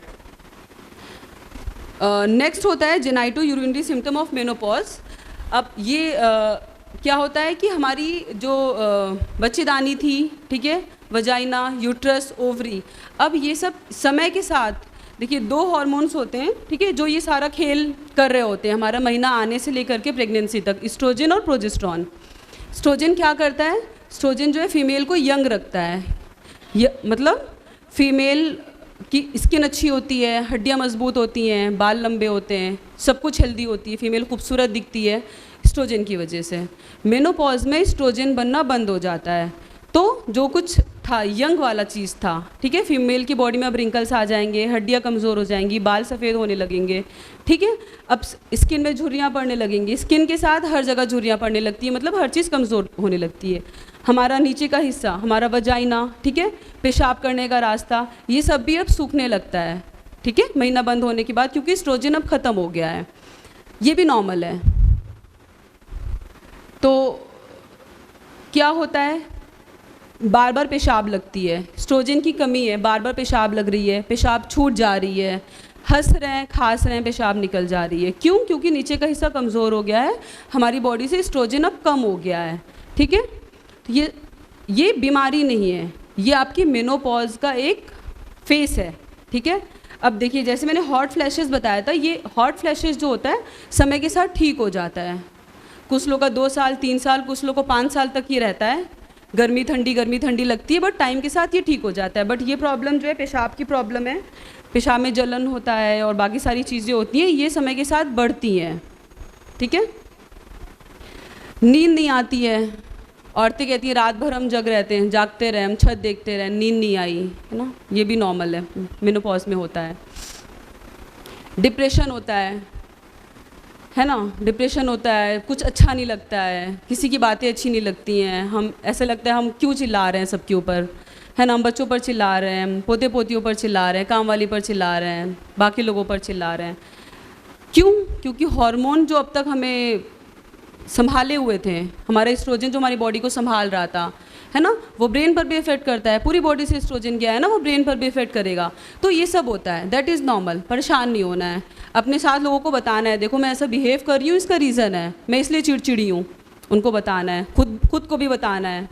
नेक्स्ट होता है genito urinary symptom of menopause. अब ये क्या होता है कि हमारी जो बच्चेदानी थी, ठीक है, वजाइना, यूट्रस, ओवरी, अब ये सब समय के साथ, देखिए 2 हार्मोन्स होते हैं, ठीक है, जो ये सारा खेल कर रहे होते हैं हमारा महीना आने से लेकर के प्रेगनेंसी तक, एस्ट्रोजन और प्रोजेस्टेरॉन। एस्ट्रोजन क्या करता है? एस्ट्रोजन जो है फीमेल को यंग रखता है, मतलब फीमेल की स्किन अच्छी होती है, हड्डियाँ मजबूत होती हैं, बाल लंबे होते हैं, सब कुछ हेल्दी होती है, फीमेल खूबसूरत दिखती है एस्ट्रोजन की वजह से। मेनोपॉज में एस्ट्रोजन बनना बंद हो जाता है, तो जो कुछ था यंग वाला चीज़ था, ठीक है, फीमेल की बॉडी में अब रिंकल्स आ जाएंगे, हड्डियाँ कमज़ोर हो जाएंगी, बाल सफ़ेद होने लगेंगे, ठीक है, अब स्किन में झुर्रियाँ पड़ने लगेंगी, स्किन के साथ हर जगह झुर्रियाँ पड़ने लगती है, मतलब हर चीज़ कमज़ोर होने लगती है। हमारा नीचे का हिस्सा, हमारा वजाइना, ठीक है, पेशाब करने का रास्ता, ये सब भी अब सूखने लगता है, ठीक है, महीना बंद होने के बाद, क्योंकि एस्ट्रोजन अब ख़त्म हो गया है। ये भी नॉर्मल है। तो क्या होता है? बार बार पेशाब लगती है, एस्ट्रोजन की कमी है, बार बार पेशाब लग रही है, पेशाब छूट जा रही है, हंस रहे हैं, खांस रहे हैं, पेशाब निकल जा रही है। क्यों? क्योंकि नीचे का हिस्सा कमज़ोर हो गया है, हमारी बॉडी से एस्ट्रोजन अब कम हो गया है, ठीक है। तो ये बीमारी नहीं है, ये आपकी मेनोपॉज का एक फेस है, ठीक है। अब देखिए, जैसे मैंने हॉट फ्लैशेस बताया था, ये हॉट फ्लैशेस जो होता है समय के साथ ठीक हो जाता है, कुछ लोग का 2 साल 3 साल, कुछ लोग को 5 साल तक ये रहता है, गर्मी ठंडी लगती है, बट टाइम के साथ ये ठीक हो जाता है। बट ये प्रॉब्लम जो है पेशाब की प्रॉब्लम है, पेशाब में जलन होता है और बाकी सारी चीज़ें होती हैं, ये समय के साथ बढ़ती हैं, ठीक है। नींद नहीं आती है, औरतें कहती हैं रात भर हम जग रहते हैं, जागते रहे, हम छत देखते रहे, नींद नहीं आई, है ना, ये भी नॉर्मल है, मेनोपॉज में होता है। डिप्रेशन होता है ना, डिप्रेशन होता है, कुछ अच्छा नहीं लगता है, किसी की बातें अच्छी नहीं लगती हैं, हम ऐसा लगता है हम क्यों चिल्ला रहे हैं सबके ऊपर, है ना, हम बच्चों पर चिल्ला रहे हैं, पोते पोतियों पर चिल्ला रहे हैं, काम वाली पर चिल्ला रहे हैं, बाकी लोगों पर चिल्ला रहे हैं। क्यों? क्योंकि हार्मोन जो अब तक हमें संभाले हुए थे, हमारा एस्ट्रोजन जो हमारी बॉडी को संभाल रहा था, है ना, वो ब्रेन पर भी इफेक्ट करता है, पूरी बॉडी से एस्ट्रोजन गया है ना, वो ब्रेन पर भी इफेक्ट करेगा। तो ये सब होता है, दैट इज़ नॉर्मल, परेशान नहीं होना है। अपने साथ लोगों को बताना है, देखो मैं ऐसा बिहेव कर रही हूँ, इसका रीज़न है, मैं इसलिए चिड़चिड़ी हूँ, उनको बताना है, खुद को भी बताना है।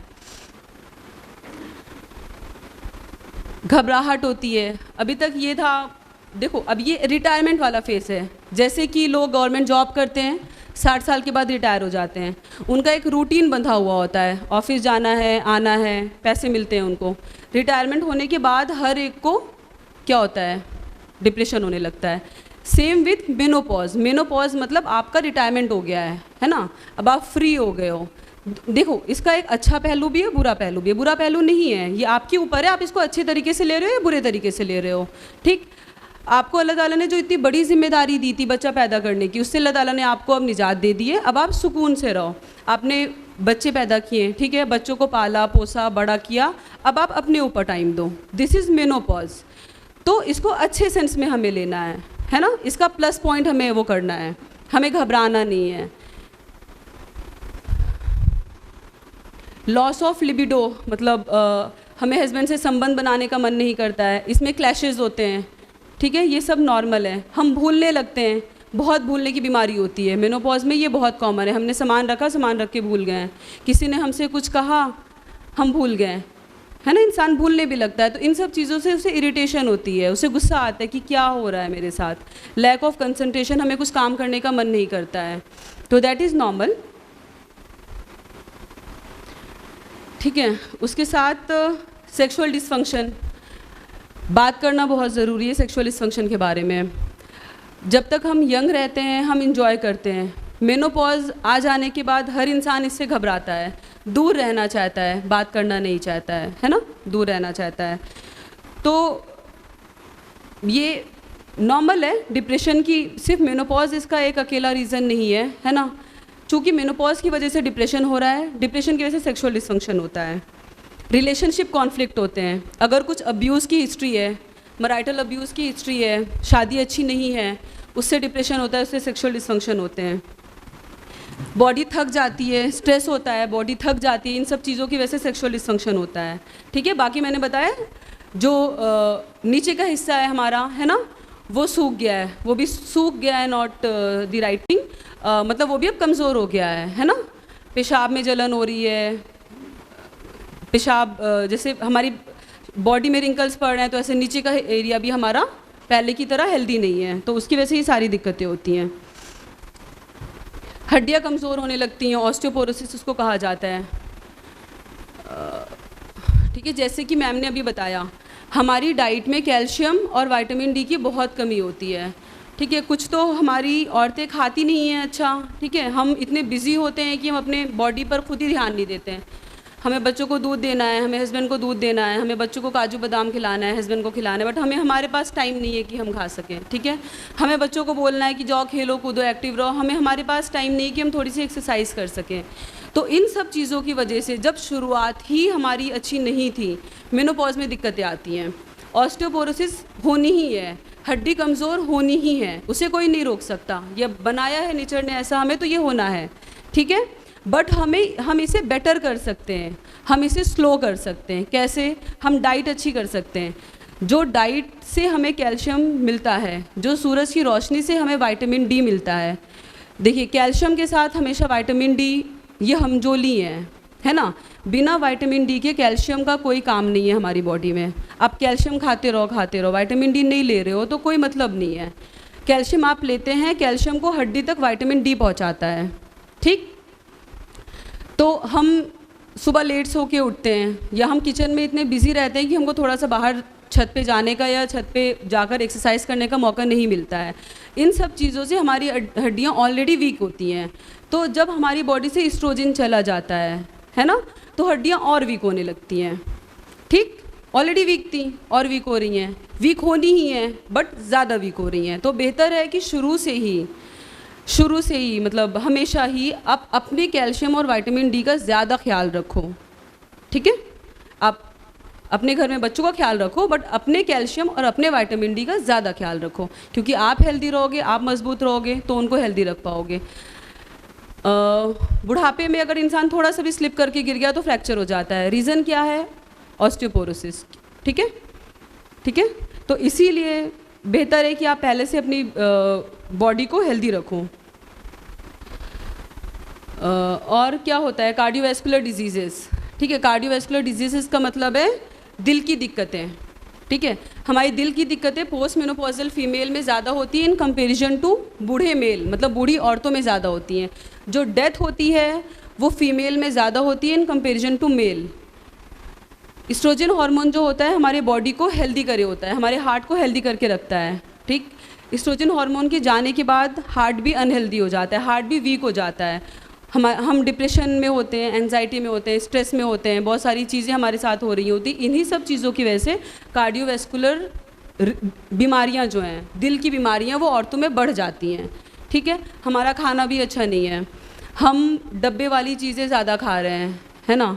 घबराहट होती है, अभी तक ये था, देखो अब ये रिटायरमेंट वाला फेस है, जैसे कि लोग गवर्नमेंट जॉब करते हैं, 60 साल के बाद रिटायर हो जाते हैं, उनका एक रूटीन बंधा हुआ होता है, ऑफिस जाना है, आना है, पैसे मिलते हैं उनको। रिटायरमेंट होने के बाद हर एक को क्या होता है, डिप्रेशन होने लगता है। सेम विथ मेनोपॉज, मेनोपॉज मतलब आपका रिटायरमेंट हो गया है ना, अब आप फ्री हो गए हो। देखो इसका एक अच्छा पहलू भी है, बुरा पहलू भी है। बुरा पहलू नहीं है, ये आपके ऊपर है, आप इसको अच्छे तरीके से ले रहे हो या बुरे तरीके से ले रहे हो। ठीक, आपको अल्लाह ताला ने जो इतनी बड़ी जिम्मेदारी दी थी बच्चा पैदा करने की, उससे अल्लाह ताला ने आपको अब निजात दे दी है। अब आप सुकून से रहो, आपने बच्चे पैदा किए, ठीक है, बच्चों को पाला पोसा बड़ा किया, अब आप अपने ऊपर टाइम दो। This is menopause. तो इसको अच्छे सेंस में हमें लेना है ना, इसका प्लस पॉइंट हमें वो करना है, हमें घबराना नहीं है। लॉस ऑफ लिबिडो मतलब हमें हस्बैंड से संबंध बनाने का मन नहीं करता है, इसमें क्लैशेस होते हैं, ठीक है, ये सब नॉर्मल है। हम भूलने लगते हैं, बहुत भूलने की बीमारी होती है मेनोपॉज में, ये बहुत कॉमन है। हमने सामान रखा, सामान रख के भूल गए हैं, किसी ने हमसे कुछ कहा, हम भूल गए, है ना, इंसान भूलने भी लगता है। तो इन सब चीज़ों से उसे इरिटेशन होती है, उसे गुस्सा आता है कि क्या हो रहा है मेरे साथ, लैक ऑफ कंसंट्रेशन, हमें कुछ काम करने का मन नहीं करता है, तो दैट इज़ नॉर्मल, ठीक है। उसके साथ सेक्सुअल डिसफंक्शन, बात करना बहुत ज़रूरी है सेक्सुअल डिसफंक्शन के बारे में। जब तक हम यंग रहते हैं हम इंजॉय करते हैं, मेनोपॉज आ जाने के बाद हर इंसान इससे घबराता है, दूर रहना चाहता है, बात करना नहीं चाहता है ना, दूर रहना चाहता है। तो ये नॉर्मल है डिप्रेशन की, सिर्फ मेनोपॉज इसका एक अकेला रीज़न नहीं है ना। चूँकि मेनोपॉज की वजह से डिप्रेशन हो रहा है, डिप्रेशन की वजह से सेक्सुअल डिसफंक्शन होता है, रिलेशनशिप कॉन्फ्लिक्ट होते हैं। अगर कुछ अब्यूज़ की हिस्ट्री है, मैरिटल अब्यूज़ की हिस्ट्री है, शादी अच्छी नहीं है, उससे डिप्रेशन होता है, उससे सेक्सुअल डिसफंक्शन होते हैं। बॉडी थक जाती है, स्ट्रेस होता है, बॉडी थक जाती है, इन सब चीज़ों की वजह से सेक्सुअल डिसफंक्शन होता है, ठीक है। बाकी मैंने बताया जो नीचे का हिस्सा है हमारा, है ना, वो सूख गया है, वो भी सूख गया है, नॉट द राइट थिंग, मतलब वो भी अब कमज़ोर हो गया है ना। पेशाब में जलन हो रही है, पेशाब जैसे हमारी बॉडी में रिंकल्स पड़ रहे हैं, तो ऐसे नीचे का एरिया भी हमारा पहले की तरह हेल्दी नहीं है, तो उसकी वजह से ये सारी दिक्कतें होती हैं। हड्डियाँ कमज़ोर होने लगती हैं, ऑस्टियोपोरोसिस उसको कहा जाता है, ठीक है। जैसे कि मैम ने अभी बताया, हमारी डाइट में कैल्शियम और विटामिन डी की बहुत कमी होती है, ठीक है। कुछ तो हमारी औरतें खाती नहीं हैं, अच्छा, ठीक है, हम इतने बिजी होते हैं कि हम अपने बॉडी पर खुद ही ध्यान नहीं देते हैं। हमें बच्चों को दूध देना है, हमें हस्बैंड को दूध देना है, हमें बच्चों को काजू बादाम खिलाना है, हस्बैंड को खिलाना है, बट हमारे पास टाइम नहीं है कि हम खा सकें, ठीक है। हमें बच्चों को बोलना है कि जाओ खेलो कूदो एक्टिव रहो, हमारे पास टाइम नहीं है कि हम थोड़ी सी एक्सरसाइज कर सकें। तो इन सब चीज़ों की वजह से जब शुरुआत ही हमारी अच्छी नहीं थी, मेनोपॉज में दिक्कतें आती हैं। ऑस्टियोपोरोसिस होनी ही है, हड्डी कमज़ोर होनी ही है, उसे कोई नहीं रोक सकता, ये बनाया है नेचर ने ऐसा हमें, तो ये होना है, ठीक है। बट हम इसे बेटर कर सकते हैं, हम इसे स्लो कर सकते हैं। कैसे? हम डाइट अच्छी कर सकते हैं। जो डाइट से हमें कैल्शियम मिलता है, जो सूरज की रोशनी से हमें विटामिन डी मिलता है। देखिए कैल्शियम के साथ हमेशा विटामिन डी, ये हमजोली हैं, है ना। बिना विटामिन डी के कैल्शियम का कोई काम नहीं है हमारी बॉडी में। आप कैल्शियम खाते रहो, विटामिन डी नहीं ले रहे हो तो कोई मतलब नहीं है। कैल्शियम आप लेते हैं, कैल्शियम को हड्डी तक विटामिन डी पहुंचाता है, ठीक। तो हम सुबह लेट सो के उठते हैं, या हम किचन में इतने बिजी रहते हैं कि हमको थोड़ा सा बाहर छत पे जाने का या छत पे जाकर एक्सरसाइज करने का मौका नहीं मिलता है। इन सब चीज़ों से हमारी हड्डियाँ ऑलरेडी वीक होती हैं। तो जब हमारी बॉडी से एस्ट्रोजन चला जाता है ना, तो हड्डियाँ और वीक होने लगती हैं, ठीक। ऑलरेडी वीक थी और वीक हो रही हैं, वीक होनी ही हैं बट ज़्यादा वीक हो रही हैं। तो बेहतर है कि शुरू से ही मतलब हमेशा ही आप अपने कैल्शियम और विटामिन डी का ज़्यादा ख्याल रखो, ठीक है। आप अपने घर में बच्चों का ख्याल रखो, बट अपने कैल्शियम और अपने विटामिन डी का ज़्यादा ख्याल रखो, क्योंकि आप हेल्दी रहोगे, आप मजबूत रहोगे तो उनको हेल्दी रख पाओगे। बुढ़ापे में अगर इंसान थोड़ा सा भी स्लिप करके गिर गया तो फ्रैक्चर हो जाता है। रीज़न क्या है? ऑस्टियोपोरोसिस। ठीक है, ठीक है। तो इसीलिए बेहतर है कि आप पहले से अपनी बॉडी को हेल्दी रखो। और क्या होता है? Cardiovascular diseases. ठीक है, कार्डियोवैस्कुलर डिजीजेस का मतलब है दिल की दिक्कतें। ठीक है, हमारी दिल की दिक्कतें पोस्ट मेनोपॉजल फीमेल में ज़्यादा होती हैं इन कंपैरिजन टू बूढ़े मेल, मतलब बूढ़ी औरतों में ज़्यादा होती हैं। जो डेथ होती है वो फीमेल में ज़्यादा होती है in comparison to male. Estrogen hormone जो होता है हमारे बॉडी को हेल्दी करे होता है, हमारे हार्ट को हेल्दी करके रखता है। ठीक, एस्ट्रोजन हार्मोन के जाने के बाद हार्ट भी अनहेल्दी हो जाता है, हार्ट भी वीक हो जाता है। हम डिप्रेशन में होते हैं, एंजाइटी में होते हैं, स्ट्रेस में होते हैं, बहुत सारी चीज़ें हमारे साथ हो रही होती। इन्हीं सब चीज़ों की वजह से कार्डियोवैस्कुलर बीमारियां जो हैं, दिल की बीमारियां, वो औरतों में बढ़ जाती हैं। ठीक है, हमारा खाना भी अच्छा नहीं है, हम डब्बे वाली चीज़ें ज़्यादा खा रहे हैं, है ना।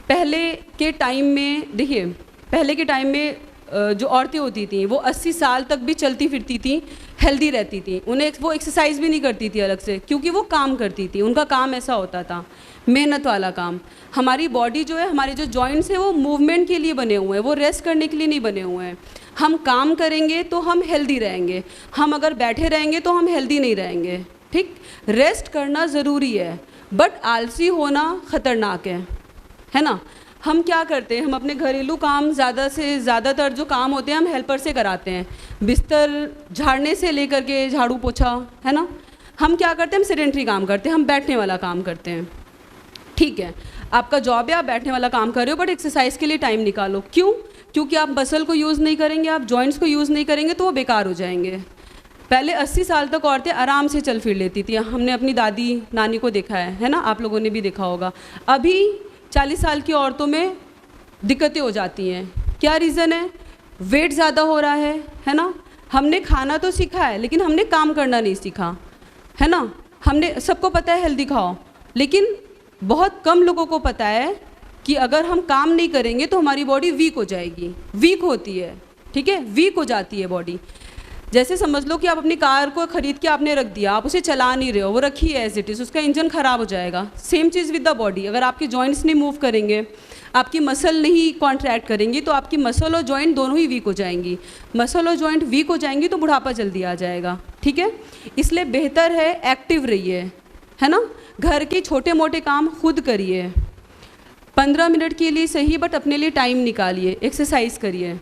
पहले के टाइम में देखिए, पहले के टाइम में जो औरतें होती थीं वो 80 साल तक भी चलती फिरती थीं, हेल्दी रहती थी। उन्हें वो एक्सरसाइज भी नहीं करती थी अलग से, क्योंकि वो काम करती थी, उनका काम ऐसा होता था, मेहनत वाला काम। हमारी बॉडी जो है, हमारे जो जॉइंट्स हैं वो मूवमेंट के लिए बने हुए हैं, वो रेस्ट करने के लिए नहीं बने हुए हैं। हम काम करेंगे तो हम हेल्दी रहेंगे, हम अगर बैठे रहेंगे तो हम हेल्दी नहीं रहेंगे। ठीक, रेस्ट करना ज़रूरी है, बट आलसी होना ख़तरनाक है ना। हम क्या करते हैं, हम अपने घरेलू काम ज़्यादातर जो काम होते हैं हम हेल्पर से कराते हैं, बिस्तर झाड़ने से लेकर के झाड़ू पोछा, है ना। हम क्या करते हैं, हम सेडेंटरी काम करते हैं, हम बैठने वाला काम करते हैं। ठीक है, आपका जॉब है, आप बैठने वाला काम कर रहे हो, बट एक्सरसाइज के लिए टाइम निकालो। क्यों? क्योंकि आप मसल को यूज़ नहीं करेंगे, आप जॉइंट्स को यूज़ नहीं करेंगे तो वो बेकार हो जाएंगे। पहले 80 साल तक औरतें आराम से चल फिर लेती थी, हमने अपनी दादी नानी को देखा है ना, आप लोगों ने भी देखा होगा। अभी 40 साल की औरतों में दिक्कतें हो जाती हैं। क्या रीज़न है? वेट ज़्यादा हो रहा है ना। हमने खाना तो सीखा है लेकिन हमने काम करना नहीं सीखा, है ना। हमने, सबको पता है हेल्दी खाओ, लेकिन बहुत कम लोगों को पता है कि अगर हम काम नहीं करेंगे तो हमारी बॉडी वीक हो जाएगी, वीक होती है। ठीक है, वीक हो जाती है बॉडी। जैसे समझ लो कि आप अपनी कार को ख़रीद के आपने रख दिया, आप उसे चला नहीं रहे हो, वो रखी है एज इट इज़, उसका इंजन ख़राब हो जाएगा। Same cheese with the body, अगर आपके जॉइंट्स नहीं मूव करेंगे, आपकी मसल नहीं कॉन्ट्रैक्ट करेंगी, तो आपकी मसल और जॉइंट दोनों ही वीक हो जाएंगी। मसल और जॉइंट वीक हो जाएंगी तो बुढ़ापा जल्दी आ जाएगा। ठीक है, इसलिए बेहतर है एक्टिव रहिए, है ना। घर के छोटे मोटे काम खुद करिए, 15 मिनट के लिए सही, बट अपने लिए टाइम निकालिए, एक्सरसाइज करिए।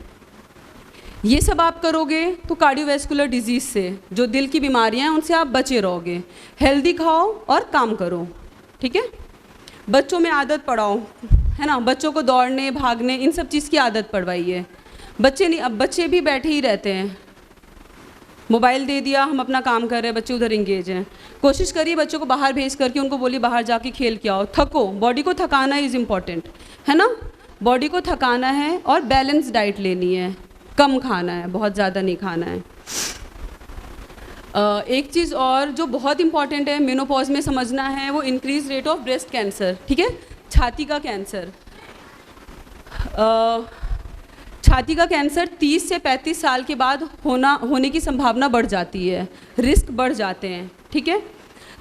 ये सब आप करोगे तो कार्डियोवैस्कुलर डिजीज़ से, जो दिल की बीमारियां हैं, उनसे आप बचे रहोगे। हेल्दी खाओ और काम करो। ठीक है, बच्चों में आदत पड़ाओ, है ना। बच्चों को दौड़ने भागने इन सब चीज़ की आदत पड़वाइए। बच्चे नहीं, अब बच्चे भी बैठे ही रहते हैं, मोबाइल दे दिया, हम अपना काम कर रहे हैं, बच्चे उधर इंगेज हैं। कोशिश करिए बच्चों को बाहर भेज करके उनको बोलिए बाहर जाके खेल के आओ, थको, बॉडी को थकाना इज़ इम्पॉर्टेंट, है ना। बॉडी को थकाना है और बैलेंस डाइट लेनी है, कम खाना है, बहुत ज़्यादा नहीं खाना है। एक चीज़ और जो बहुत इंपॉर्टेंट है मेनोपॉज में समझना है, वो increase rate of breast cancer. ठीक है, छाती का कैंसर। छाती का कैंसर 30 से 35 साल के बाद होने की संभावना बढ़ जाती है, रिस्क बढ़ जाते हैं। ठीक है,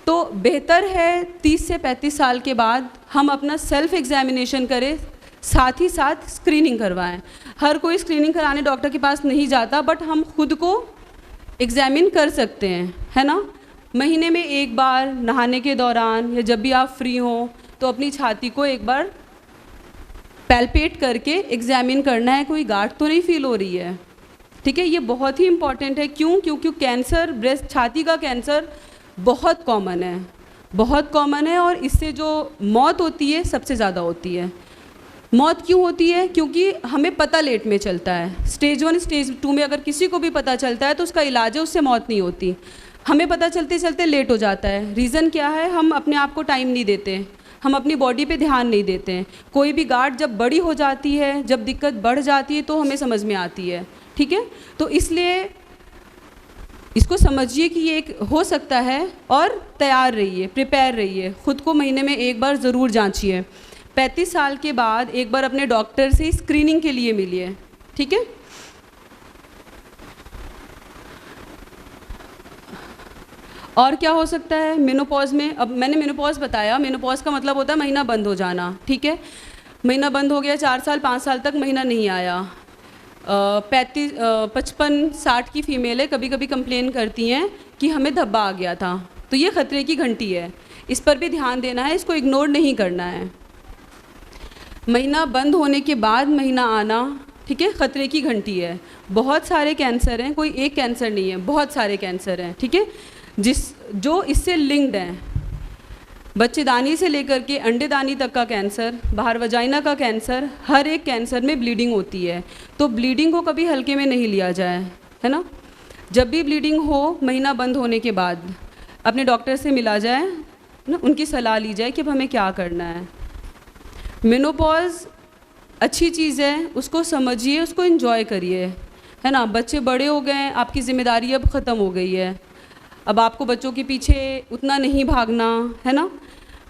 तो बेहतर है 30 से 35 साल के बाद हम अपना सेल्फ एग्जामिनेशन करें, साथ ही साथ स्क्रीनिंग करवाएं। हर कोई स्क्रीनिंग कराने डॉक्टर के पास नहीं जाता, बट हम खुद को एग्जामिन कर सकते हैं, है ना। महीने में एक बार नहाने के दौरान या जब भी आप फ्री हो तो अपनी छाती को एक बार पैल्पेट करके एग्जामिन करना है, कोई गांठ तो नहीं फील हो रही है। ठीक है, ये बहुत ही इम्पॉर्टेंट है। क्यों? क्योंकि कैंसर, ब्रेस्ट छाती का कैंसर बहुत कॉमन है, बहुत कॉमन है, और इससे जो मौत होती है सबसे ज़्यादा होती है। मौत क्यों होती है? क्योंकि हमें पता लेट में चलता है। स्टेज 1 स्टेज 2 में अगर किसी को भी पता चलता है तो उसका इलाज है, उससे मौत नहीं होती। हमें पता चलते चलते लेट हो जाता है। रीज़न क्या है? हम अपने आप को टाइम नहीं देते, हम अपनी बॉडी पे ध्यान नहीं देते हैं। कोई भी गांठ जब बड़ी हो जाती है, जब दिक्कत बढ़ जाती है तो हमें समझ में आती है। ठीक है, तो इसलिए इसको समझिए कि ये एक हो सकता है, और तैयार रहिए, प्रिपेयर रहिए। ख़ुद को महीने में एक बार ज़रूर जांचिए। 35 साल के बाद एक बार अपने डॉक्टर से स्क्रीनिंग के लिए मिलिए। ठीक है, और क्या हो सकता है मेनोपॉज में? अब मैंने मेनोपॉज बताया, मेनोपॉज का मतलब होता है महीना बंद हो जाना, ठीक है। महीना बंद हो गया, 4 साल 5 साल तक महीना नहीं आया। 55-60 की फ़ीमेल है, कभी कभी कंप्लेन करती हैं कि हमें धब्बा आ गया था, तो ये खतरे की घंटी है, इस पर भी ध्यान देना है, इसको इग्नोर नहीं करना है। महीना बंद होने के बाद महीना आना, ठीक है, खतरे की घंटी है। बहुत सारे कैंसर हैं, कोई एक कैंसर नहीं है, बहुत सारे कैंसर हैं, ठीक है, जो इससे लिंक्ड हैं। बच्चेदानी से लेकर के अंडेदानी तक का कैंसर, बाहर वजाइना का कैंसर, हर एक कैंसर में ब्लीडिंग होती है, तो ब्लीडिंग को कभी हल्के में नहीं लिया जाए, है ना। जब भी ब्लीडिंग हो महीना बंद होने के बाद अपने डॉक्टर से मिला जाए ना, उनकी सलाह ली जाए कि अब हमें क्या करना है। मेनोपॉज अच्छी चीज़ है, उसको समझिए, उसको एंजॉय करिए, है ना। बच्चे बड़े हो गए हैं, आपकी ज़िम्मेदारी अब ख़त्म हो गई है, अब आपको बच्चों के पीछे उतना नहीं भागना, है ना।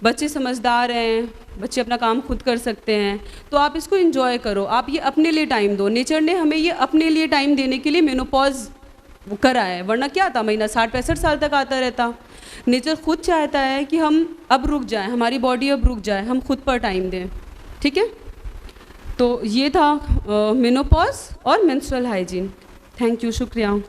बच्चे समझदार हैं, बच्चे अपना काम खुद कर सकते हैं, तो आप इसको एंजॉय करो, आप ये अपने लिए टाइम दो। नेचर ने हमें ये अपने लिए टाइम देने के लिए मेनोपॉज करा है, वरना क्या आता महीना 60-65 साल तक आता रहता। नेचर खुद चाहता है कि हम अब रुक जाएं, हमारी बॉडी अब रुक जाए, हम खुद पर टाइम दें, ठीक है। तो ये था मेनोपॉज और मेंस्ट्रुअल हाइजीन। थैंक यू, शुक्रिया।